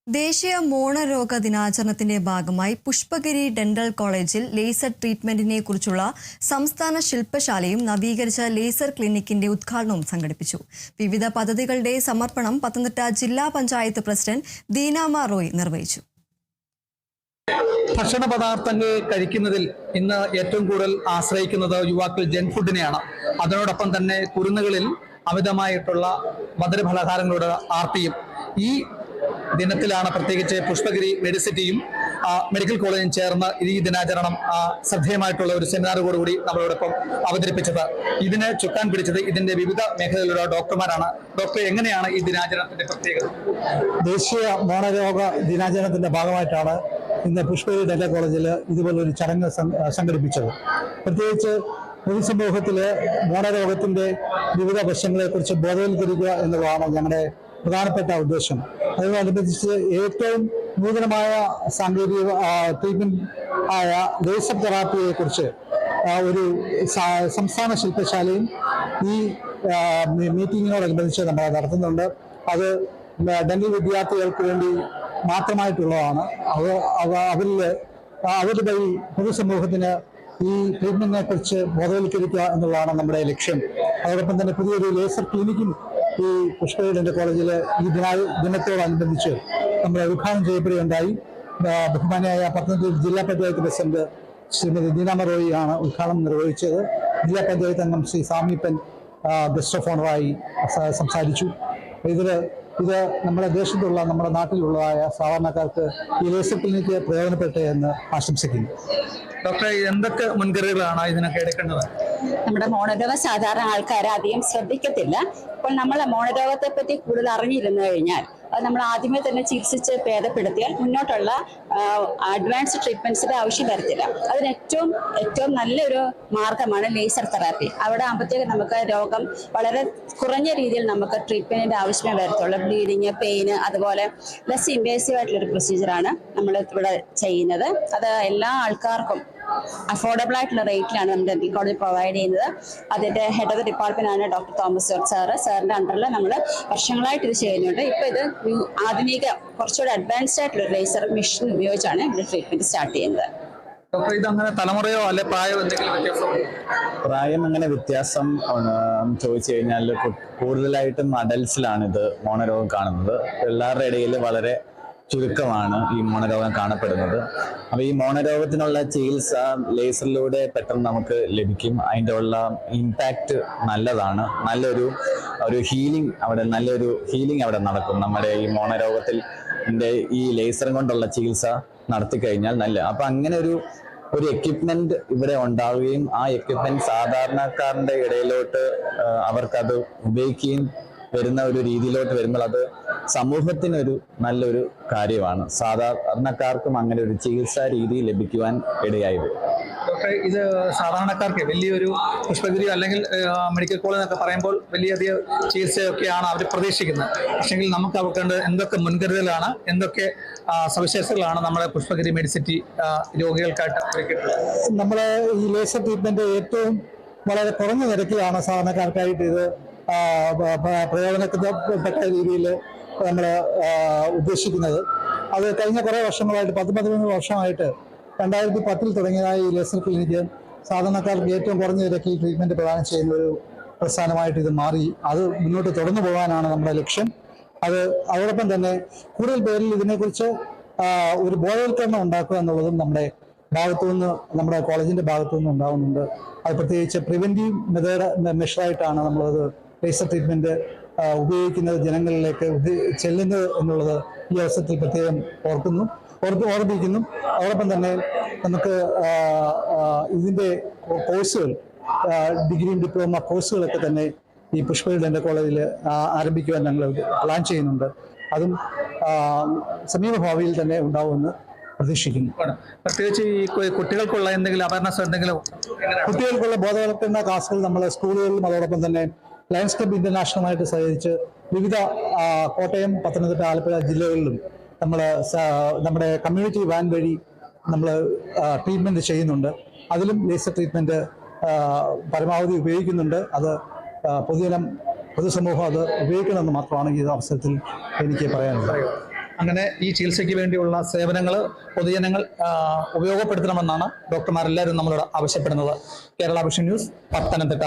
ദേശീയ മോണരോഗ ദിനാചരണത്തിന്റെ ഭാഗമായി പുഷ്പഗിരി ഡെന്റൽ കോളേജിൽ ലേസർ ട്രീറ്റ്മെന്റിനെ കുറിച്ചുള്ള സംസ്ഥാന ശില്പശാലയും നവീകരിച്ച ലേസർ ക്ലിനിക്കിന്റെ ഉദ്ഘാടനവും സംഘടിപ്പിച്ചു. വിവിധ പദ്ധതികളുടെ സമർപ്പണം പത്തനംതിട്ട ജില്ലാ പഞ്ചായത്ത് പ്രസിഡന്റ് ദീനാമ റോയ് നിർവഹിച്ചു. ഭക്ഷണ പദാർത്ഥങ്ങൾ കഴിക്കുന്നതിൽ ഇന്ന് ഏറ്റവും കൂടുതൽ ആശ്രയിക്കുന്നത് യുവാക്കൾ ജങ്ക് ഫുഡിനെയാണ്. അതിനോടൊപ്പം തന്നെ കുരുന്നുകളിൽ അമിതമായിട്ടുള്ള മധുരപലഹാരങ്ങളുടെ ആർത്തിയും. ഈ ദിനത്തിലാണ് പ്രത്യേകിച്ച് പുഷ്പഗിരി മെഡിസിറ്റിയും മെഡിക്കൽ കോളേജും ചേർന്ന് ഈ ദിനാചരണം ശ്രദ്ധേയമായിട്ടുള്ള ഒരു സെമിനാറോടുകൂടി നമ്മളോടൊപ്പം അവതരിപ്പിച്ചത്. ഇതിന് ചുക്കാൻ പിടിച്ചത് ഇതിന്റെ വിവിധ മേഖലയിലുള്ള ഡോക്ടർമാരാണ്. ഡോക്ടർ, എങ്ങനെയാണ് ഈ ദിനാചരണത്തിന്റെ പ്രത്യേകത? ദേശീയ മോണരോഗ ദിനാചരണത്തിന്റെ ഭാഗമായിട്ടാണ് ഇന്ന് പുഷ്പഗിരി ഡെന്റൽ കോളേജിൽ ഇതുപോലൊരു ചടങ്ങ് സംഘടിപ്പിച്ചത്. പ്രത്യേകിച്ച് പൊതുസമൂഹത്തിലെ മോണരോഗത്തിന്റെ വിവിധ വശങ്ങളെക്കുറിച്ച് ബോധവൽക്കരിക്കുക എന്നുള്ളതാണ് ഞങ്ങളുടെ പ്രധാനപ്പെട്ട ഉദ്ദേശം. അതിനോടനുബന്ധിച്ച് ഏറ്റവും നൂതനമായ സാങ്കേതിക ട്രീറ്റ്മെന്റ് ആയ ലേസർ തെറാപ്പിയെ കുറിച്ച് ഒരു സംസ്ഥാന ശില്പശാലയും ഈ മീറ്റിങ്ങിനോടനുബന്ധിച്ച് നമ്മൾ നടത്തുന്നുണ്ട്. അത് ഡെന്റൽ വിദ്യാർത്ഥികൾക്ക് വേണ്ടി മാത്രമായിട്ടുള്ളതാണ്. അവരുടെ വഴി പൊതുസമൂഹത്തിന് ഈ ട്രീറ്റ്മെന്റിനെ കുറിച്ച് ബോധവൽക്കരിക്കുക എന്നുള്ളതാണ് നമ്മുടെ ലക്ഷ്യം. അതോടൊപ്പം തന്നെ പുതിയൊരു ലേസർ ക്ലിനിക്കും ഈ പുഷ്പഗിരി ഡെന്റൽ കോളേജിൽ ഈ ദിനത്തോടനുബന്ധിച്ച് നമ്മൾ ഉദ്ഘാടനം ചെയ്യപ്പെടുകയുണ്ടായി. ബഹുമാനിയായ പത്തനംതിട്ട ജില്ലാ പഞ്ചായത്ത് പ്രസിഡന്റ് ശ്രീമതി ദീനാമ റോയി ആണ് ഉദ്ഘാടനം നിർവഹിച്ചത്. ജില്ലാ പഞ്ചായത്ത് അംഗം ശ്രീ സാമീപ്പൻ ഗസ്റ്റ് ഓഫ് ഓണറായി സംസാരിച്ചു. ഇത് നമ്മുടെ ദേശത്തുള്ള നമ്മുടെ നാട്ടിലുള്ളതായ സാധാരണക്കാർക്ക് ഈ ലേസർ ക്ലിനിക്ക് പ്രയോജനപ്പെട്ടെ എന്ന് ആശംസിക്കുന്നു. ഡോക്ടറെ, എന്തൊക്കെ മുൻകരുതലുകളാണ് ഇതിനൊക്കെ എടുക്കേണ്ടത്? നമ്മുടെ മോണരോഗം സാധാരണ ആൾക്കാരെ അധികം ശ്രദ്ധിക്കത്തില്ല. അപ്പോൾ നമ്മൾ മോണരോഗത്തെ പറ്റി കൂടുതൽ അറിഞ്ഞിരുന്നു കഴിഞ്ഞാൽ അത് നമ്മൾ ആദ്യമേ തന്നെ ചികിത്സിച്ച് ഭേദപ്പെടുത്തിയാൽ മുന്നോട്ടുള്ള അഡ്വാൻസ് ട്രീറ്റ്മെന്റ്സിന്റെ ആവശ്യം വരത്തില്ല. അതിന് ഏറ്റവും നല്ലൊരു മാർഗമാണ് ലേസർ തെറാപ്പി. അവിടെ ആകുമ്പോഴത്തേക്ക് നമുക്ക് രോഗം വളരെ കുറഞ്ഞ രീതിയിൽ നമുക്ക് ട്രീറ്റ്മെന്റിന്റെ ആവശ്യമേ വരത്തുള്ളൂ. ബ്ലീഡിങ്, പെയിന്, അതുപോലെ ലെസ് ഇൻവേസീവ് ആയിട്ടുള്ളൊരു പ്രൊസീജിയറാണ് നമ്മൾ ഇവിടെ ചെയ്യുന്നത്. അത് എല്ലാ ആൾക്കാർക്കും അഫോർഡബിൾ ആയിട്ടുള്ള റേറ്റിലാണ് നമ്മുടെ ഡെന്റൽ കോളേജ് പ്രൊവൈഡ് ചെയ്യുന്നത്. അതിന്റെ ഹെഡ് ഓഫ് ദി ഡിപ്പാർട്ട്മെന്റ് ആണ് ഡോക്ടർ തോമസ് ജോർജ് സാറ്. സാറിന്റെ അണ്ടറിൽ നമ്മൾ വർഷങ്ങളായിട്ട് ഇത് ചെയ്യുന്നുണ്ട്. ഇപ്പൊ ഇത് ആധുനിക കുറച്ചുകൂടി അഡ്വാൻസ്ഡ് ആയിട്ടുള്ള ലേസർ മെഷീൻ ഉപയോഗിച്ചാണ് ഇവിടെ ട്രീറ്റ്മെന്റ് സ്റ്റാർട്ട് ചെയ്യുന്നത്. ഇതങ്ങനെ തലമുറയോ അല്ലെ പ്രായോ എന്തെങ്കിലും വ്യത്യാസമോ? പ്രായം അങ്ങനെ വ്യത്യാസം ചോദിച്ചു കഴിഞ്ഞാൽ കൂടുതലായിട്ടും അഡൽസിലാണ് ഇത് മോണരോഗം കാണുന്നത്. പിള്ളേരുടെ ഇടയിൽ വളരെ ചുരുക്കമാണ് ഈ മോണരോഗം കാണപ്പെടുന്നത്. അപ്പൊ ഈ മോണരോഗത്തിനുള്ള ചികിത്സ ലേസറിലൂടെ പെട്ടെന്ന് നമുക്ക് ലഭിക്കും. അതിൻ്റെ ഉള്ള ഇമ്പാക്റ്റ് നല്ലതാണ്. നല്ലൊരു ഹീലിംഗ് അവിടെ നടക്കും. നമ്മുടെ ഈ മോണരോഗത്തിൽ ഈ ലേസർ കൊണ്ടുള്ള ചികിത്സ നടത്തി കഴിഞ്ഞാൽ അപ്പൊ അങ്ങനെ ഒരു എക്യുപ്മെന്റ് ഇവിടെ ഉണ്ടാവുകയും ആ എക്യുപ്മെന്റ് സാധാരണക്കാരന്റെ ഇടയിലോട്ട് അവർക്കത് ഉപയോഗിക്കുകയും വരുന്ന ഒരു രീതിയിലോട്ട് വരുമ്പോൾ അത് സമൂഹത്തിനൊരു നല്ലൊരു കാര്യമാണ്. സാധാരണക്കാർക്കും അങ്ങനെ ഒരു ചികിത്സാ രീതി ലഭിക്കുവാൻ ഇടയായി വരും. ഡോക്ടറെ, ഇത് സാധാരണക്കാർക്ക് വലിയൊരു പുഷ്പഗിരി അല്ലെങ്കിൽ മെഡിക്കൽ കോളേജ് എന്നൊക്കെ പറയുമ്പോൾ വലിയധികം ചികിത്സയൊക്കെയാണ് അവർ പ്രതീക്ഷിക്കുന്നത്. പക്ഷെങ്കിൽ നമുക്ക് അവർക്ക് എന്തൊക്കെ മുൻകരുതലാണ്, എന്തൊക്കെ സവിശേഷതകളാണ് നമ്മുടെ പുഷ്പഗിരി മെഡിസിറ്റി രോഗികൾക്കായിട്ട് ഒരുക്കിയിട്ടുള്ളത്? നമ്മളെ ഈ ലേസർ ട്രീറ്റ്മെന്റ് ഏറ്റവും വളരെ കുറഞ്ഞ നിരക്കിലാണ് സാധാരണക്കാർക്കായിട്ട് ഇത് പ്രയോജനപ്പെട്ട രീതിയിൽ നമ്മൾ ഉദ്ദേശിക്കുന്നത്. അത് കഴിഞ്ഞ കുറേ വർഷങ്ങളായിട്ട് 10-13 വർഷമായിട്ട് 2010 തുടങ്ങിയതായ ഈ ലേസർ ക്ലിനിക്ക് സാധാരണക്കാർക്ക് ഏറ്റവും കുറഞ്ഞ നിരക്കിൽ ട്രീറ്റ്മെന്റ് പ്രദാനം ചെയ്യുന്ന ഒരു പ്രസ്ഥാനമായിട്ട് ഇത് മാറി. അത് മുന്നോട്ട് തുടർന്നു പോകാനാണ് നമ്മുടെ ലക്ഷ്യം. അതോടൊപ്പം തന്നെ കൂടുതൽ പേരിൽ ഇതിനെക്കുറിച്ച് ഒരു ബോധവൽക്കരണം ഉണ്ടാക്കുക എന്നുള്ളതും നമ്മുടെ നമ്മുടെ കോളേജിന്റെ ഭാഗത്തുനിന്ന് ഉണ്ടാകുന്നുണ്ട്. അത് പ്രത്യേകിച്ച് പ്രിവെന്റീവ് മെഷറായിട്ടാണ് നമ്മളത് ലേസർ ട്രീറ്റ്മെന്റ് ഉപയോഗിക്കുന്നത് ജനങ്ങളിലേക്ക് ചെല്ലുന്നത് എന്നുള്ളത് ഈ അവസരത്തിൽ പ്രത്യേകം ഓർമ്മിപ്പിക്കുന്നു. അതോടൊപ്പം തന്നെ നമുക്ക് ഇതിന്റെ കോഴ്സുകൾ, ഡിഗ്രിയും ഡിപ്ലോമ കോഴ്സുകളൊക്കെ തന്നെ ഈ പുഷ്പഗിരി ഡെന്റൽ കോളേജിൽ ആരംഭിക്കുവാൻ ഞങ്ങൾ പ്ലാൻ ചെയ്യുന്നുണ്ട്. അതും സമീപഭാവിയിൽ തന്നെ ഉണ്ടാവുമെന്ന് പ്രതീക്ഷിക്കുന്നു. പ്രത്യേകിച്ച് ഈ കുട്ടികൾക്കുള്ള എന്തെങ്കിലും അവയർനെസ്, എന്തെങ്കിലും കുട്ടികൾക്കുള്ള ബോധവൽക്കരണ ക്ലാസുകൾ നമ്മൾ സ്കൂളുകളിലും അതോടൊപ്പം തന്നെ ലയൺസ് ക്ലബ് ഇന്റർനാഷണലുമായിട്ട് സഹകരിച്ച് വിവിധ കോട്ടയം, പത്തനംതിട്ട, ആലപ്പുഴ ജില്ലകളിലും നമ്മുടെ കമ്മ്യൂണിറ്റി വാൻ വഴി നമ്മൾ ട്രീറ്റ്മെന്റ് ചെയ്യുന്നുണ്ട്. അതിലും ലേസർ ട്രീറ്റ്മെന്റ് പരമാവധി ഉപയോഗിക്കുന്നുണ്ട്. അത് പൊതുസമൂഹം അത് ഉപയോഗിക്കണമെന്ന് മാത്രമാണ് ഈ അവസരത്തിൽ എനിക്ക് പറയാനുള്ളത്. അങ്ങനെ ഈ ചികിത്സയ്ക്ക് വേണ്ടിയുള്ള സേവനങ്ങൾ പൊതുജനങ്ങൾ ഉപയോഗപ്പെടുത്തണമെന്നാണ് ഡോക്ടർമാരെല്ലാവരും നമ്മളോട് ആവശ്യപ്പെടുന്നത്. Kerala vision news, Pathanamthitta.